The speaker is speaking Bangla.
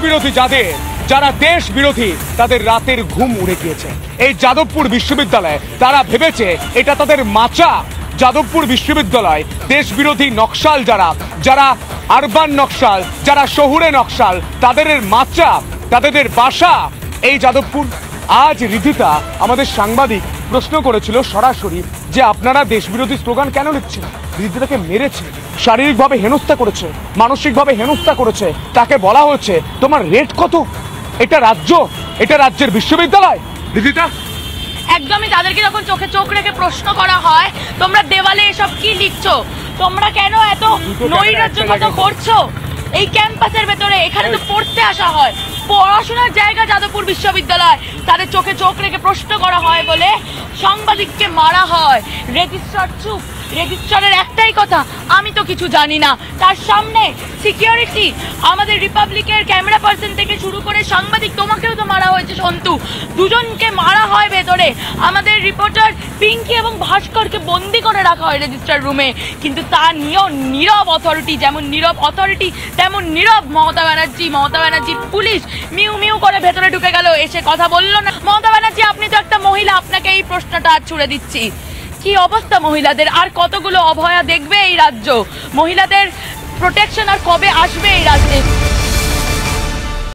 বিরোধী যারা দেশ বিরোধী তাদের রাতের ঘুম উড়ে গিয়েছে। এই যাদবপুর বিশ্ববিদ্যালয়ে তারা ভেবেছে এটা তাদের মাচা। যাদবপুর বিশ্ববিদ্যালয় দেশ বিরোধী নকশাল যারা আরবান নকশাল, যারা শহুরে নকশাল, তাদের মাচা, তাদের বাসা এই যাদবপুর। আজ রিধিতা আমাদের সাংবাদিক প্রশ্ন করেছিল সরাসরি যে আপনারা দেশবিরোধী স্লোগান কেন লিখছেন। রিধিতাকে মেরেছে, শারীরিকভাবে হেনস্থা করেছে, মানসিকভাবে হেনস্থা করেছে। তাকে বলা হচ্ছে তোমার রেট কত? এটা রাজ্য, এটা রাজ্যের বিশ্ববিদ্যালয়। রিধিতা একদমই তাদেরকে যখন চোখে চোখ রেখে প্রশ্ন করা হয় তোমরা দেওয়ালে এসব কি লিখছো, তোমরা কেন এত নৈরাজ্যতা করছো এই ক্যাম্পাসের ভেতরে? এখানে তো পড়তে আসা হয়, পড়াশোনার জায়গা যাদবপুর বিশ্ববিদ্যালয়। তাদের চোখে চোখ রেখে প্রশ্ন করা হয় বলে সাংবাদিককে মারা হয়। রেজিস্ট্রার চুপ, রেজিস্ট্রারের একটাই কথা, আমি তো কিছু জানি না। তার সামনে সিকিউরিটি, আমাদের রিপাবলিকের ক্যামেরা পার্সন থেকে শুরু করে সাংবাদিক, তোমাকেও তো মারা হয়েছে সন্তু, দুজনকে মারা হয় ভেতরে। আমাদের রিপোর্টার পিঙ্কি এবং ভাস্করকে বন্দি করে রাখা হয় রেজিস্ট্রার রুমে। কিন্তু তা নিয়েও নীরব অথরিটি, যেমন নীরব অথরিটি তেমন নীরব মমতা ব্যানার্জির পুলিশ মিউ মিউ করে ভেতরে ঢুকে গেল, এসে কথা বললো না। মমতা ব্যানার্জি, আপনি তো একটা মহিলা, আপনাকে এই প্রশ্নটা আজ ছুড়ে দিচ্ছি, কি অবস্থা মহিলাদের? আর কতগুলো অভয়া দেখবে এই রাজ্য? মহিলাদের প্রোটেকশন আর কবে আসবে এই রাজ্যে?